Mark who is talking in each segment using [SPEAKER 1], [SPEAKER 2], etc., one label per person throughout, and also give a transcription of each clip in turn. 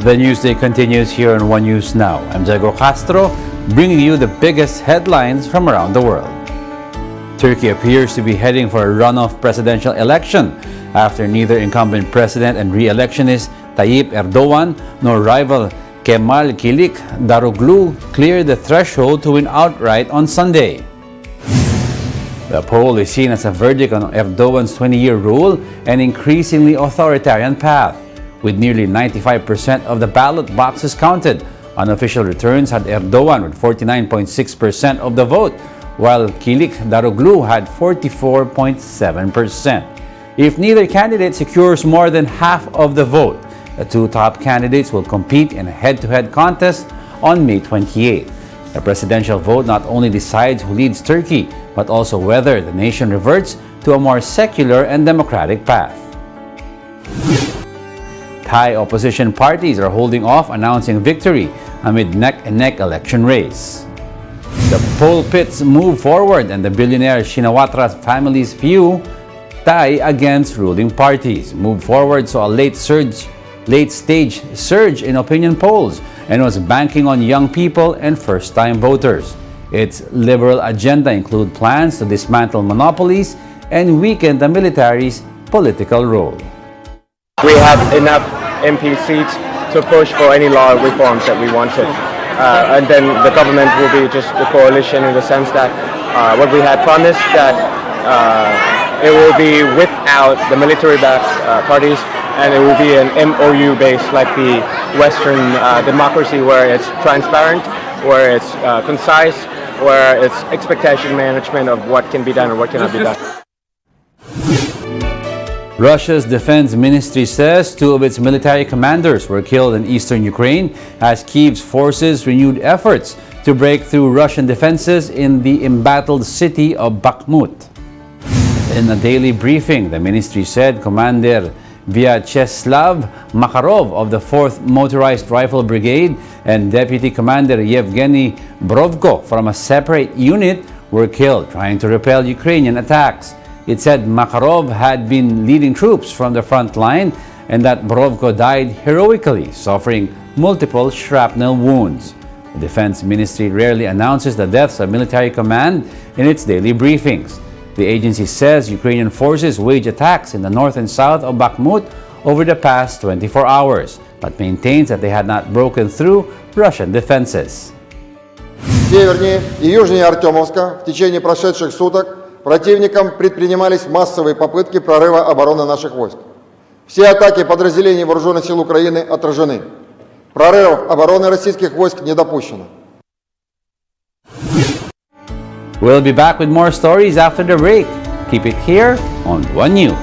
[SPEAKER 1] The newsday continues here on One News Now. I'm Diego Castro, bringing you the biggest headlines from around the world. Turkey appears to be heading for a runoff presidential election after neither incumbent president and re-electionist Tayyip Erdogan nor rival Kemal Kılıçdaroğlu cleared the threshold to win outright on Sunday. The poll is seen as a verdict on Erdogan's 20-year rule and increasingly authoritarian path. With nearly 95% of the ballot boxes counted, unofficial returns had Erdogan with 49.6% of the vote, while Kılıçdaroğlu had 44.7%. If neither candidate secures more than half of the vote, the two top candidates will compete in a head-to-head contest on May 28. The presidential vote not only decides who leads Turkey, but also whether the nation reverts to a more secular and democratic path. Thai opposition parties are holding off announcing victory amid neck-and-neck election race. The poll pits move forward and the billionaire Shinawatra family's few tie against ruling parties moved forward, saw a late-stage surge in opinion polls and was banking on young people and first-time voters. Its liberal agenda include plans to dismantle monopolies and weaken the military's political role.
[SPEAKER 2] We have enough MP seats to push for any law reforms that we wanted. And then the government will be just a coalition in the sense that what we had promised that it will be without the military-backed parties, and it will be an MOU based like the Western democracy, where it's transparent, where it's concise, where it's expectation management of what can be done and what cannot be done.
[SPEAKER 1] Russia's defense ministry says two of its military commanders were killed in eastern Ukraine as Kyiv's forces renewed efforts to break through Russian defenses in the embattled city of Bakhmut. In a daily briefing, the ministry said Commander Vyacheslav Makarov of the 4th Motorized Rifle Brigade and Deputy Commander Yevgeny Brovko from a separate unit were killed trying to repel Ukrainian attacks. It said Makarov had been leading troops from the front line and that Brovko died heroically, suffering multiple shrapnel wounds. The Defense Ministry rarely announces the deaths of military command in its daily briefings. The agency says Ukrainian forces waged attacks in the north and south of Bakhmut over the past 24 hours, but maintains that they had not broken through Russian defenses.
[SPEAKER 3] Севернее и южнее Артемовска в течение прошедших суток противником предпринимались массовые попытки прорыва обороны наших войск. Все атаки подразделений Вооруженных сил Украины отражены. Прорывов обороны российских войск не допущено.
[SPEAKER 1] We'll be back with more stories after the break. Keep it here on One News.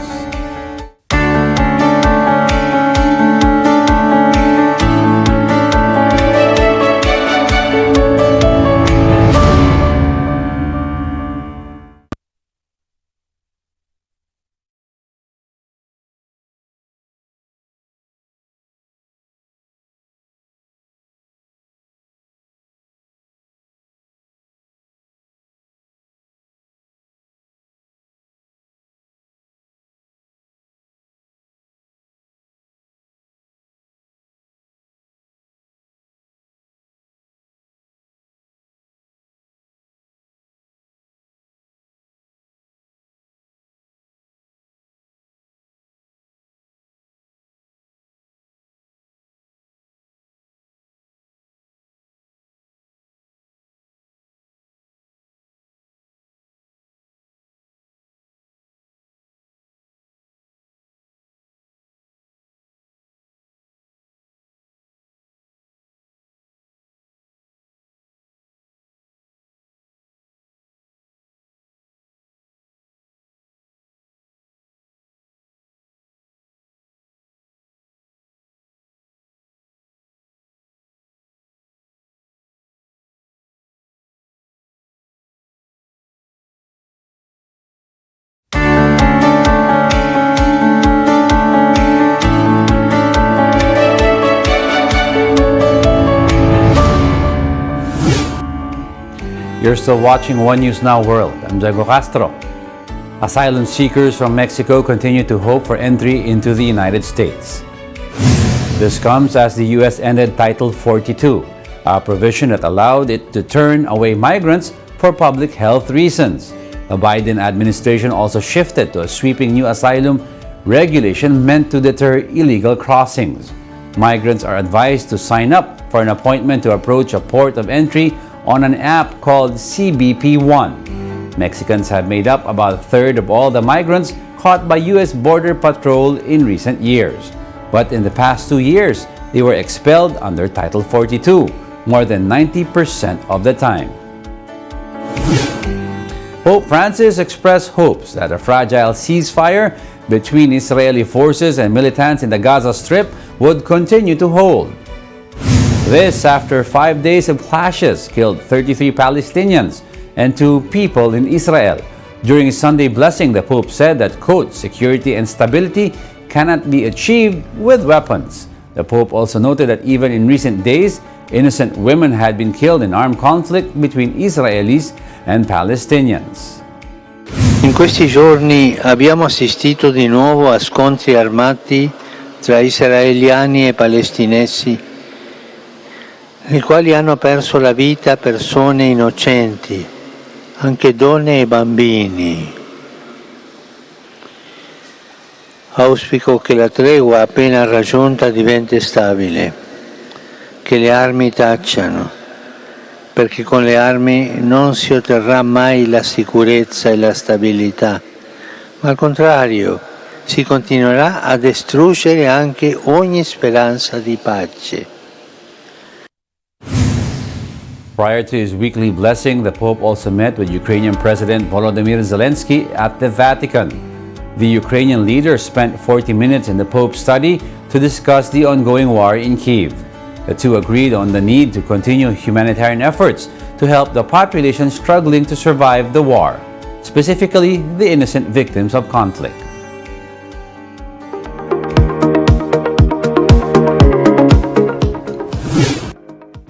[SPEAKER 1] You're still watching One News Now World. I'm Diego Castro. Asylum seekers from Mexico continue to hope for entry into the United States. This comes as the U.S. ended Title 42, a provision that allowed it to turn away migrants for public health reasons. The Biden administration also shifted to a sweeping new asylum regulation meant to deter illegal crossings. Migrants are advised to sign up for an appointment to approach a port of entry on an app called CBP One. Mexicans have made up about a third of all the migrants caught by U.S. Border Patrol in recent years. But in the past 2 years, they were expelled under Title 42, more than 90% of the time. Pope Francis expressed hopes that a fragile ceasefire between Israeli forces and militants in the Gaza Strip would continue to hold. This after 5 days of clashes killed 33 Palestinians and 2 people in Israel. During his Sunday blessing, the Pope said that, quote, security and stability cannot be achieved with weapons. The Pope also noted that even in recent days, innocent women had been killed in armed conflict between Israelis and Palestinians.
[SPEAKER 4] In questi giorni abbiamo assistito di nuovo a scontri armati tra israeliani e palestinesi, nei quali hanno perso la vita persone innocenti, anche donne e bambini. Auspico che la tregua appena raggiunta diventi stabile, che le armi tacciano, perché con le armi non si otterrà mai la sicurezza e la stabilità, ma al contrario si continuerà a distruggere anche ogni speranza di pace.
[SPEAKER 1] Prior to his weekly blessing, the Pope also met with Ukrainian President Volodymyr Zelensky at the Vatican. The Ukrainian leader spent 40 minutes in the Pope's study to discuss the ongoing war in Kyiv. The two agreed on the need to continue humanitarian efforts to help the population struggling to survive the war, specifically the innocent victims of conflict.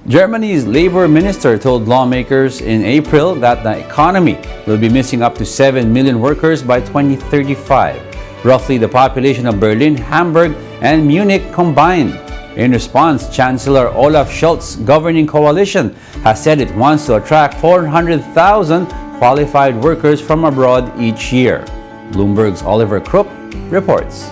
[SPEAKER 1] Germany's labor minister told lawmakers in April that the economy will be missing up to 7 million workers by 2035, roughly the population of Berlin, Hamburg, and Munich combined. In response, Chancellor Olaf Scholz's governing coalition has said it wants to attract 400,000 qualified workers from abroad each year. Bloomberg's Oliver Krupp reports.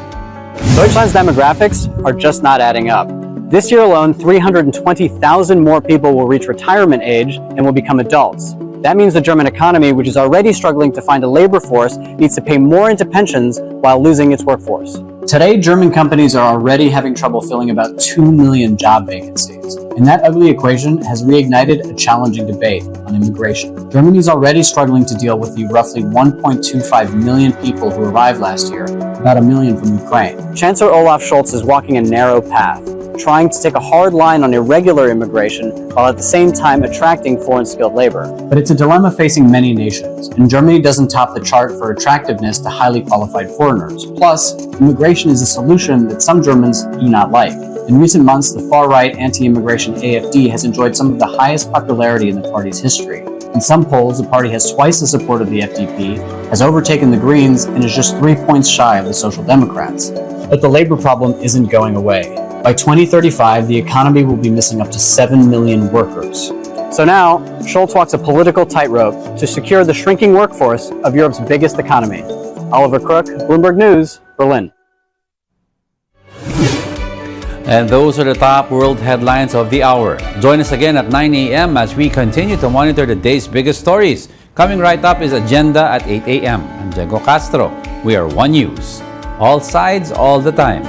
[SPEAKER 5] Deutschland's demographics are just not adding up. This year alone, 320,000 more people will reach retirement age and will become adults. That means the German economy, which is already struggling to find a labor force, needs to pay more into pensions while losing its workforce. Today, German companies are already having trouble filling about 2 million job vacancies. And that ugly equation has reignited a challenging debate on immigration. Germany is already struggling to deal with the roughly 1.25 million people who arrived last year, about 1 million from Ukraine. Chancellor Olaf Scholz is walking a narrow path, trying to take a hard line on irregular immigration while at the same time attracting foreign skilled labor. But it's a dilemma facing many nations, and Germany doesn't top the chart for attractiveness to highly qualified foreigners. Plus, immigration is a solution that some Germans do not like. In recent months, the far-right anti-immigration AfD has enjoyed some of the highest popularity in the party's history. In some polls, the party has twice the support of the FDP, has overtaken the Greens, and is just 3 points shy of the Social Democrats. But the labor problem isn't going away. By 2035, the economy will be missing up to 7 million workers. So now, Scholz walks a political tightrope to secure the shrinking workforce of Europe's biggest economy. Oliver Crook, Bloomberg News, Berlin.
[SPEAKER 1] And those are the top world headlines of the hour. Join us again at 9 a.m. as we continue to monitor the day's biggest stories. Coming right up is Agenda at 8 a.m. I'm Diego Castro. We are One News. All sides, all the time.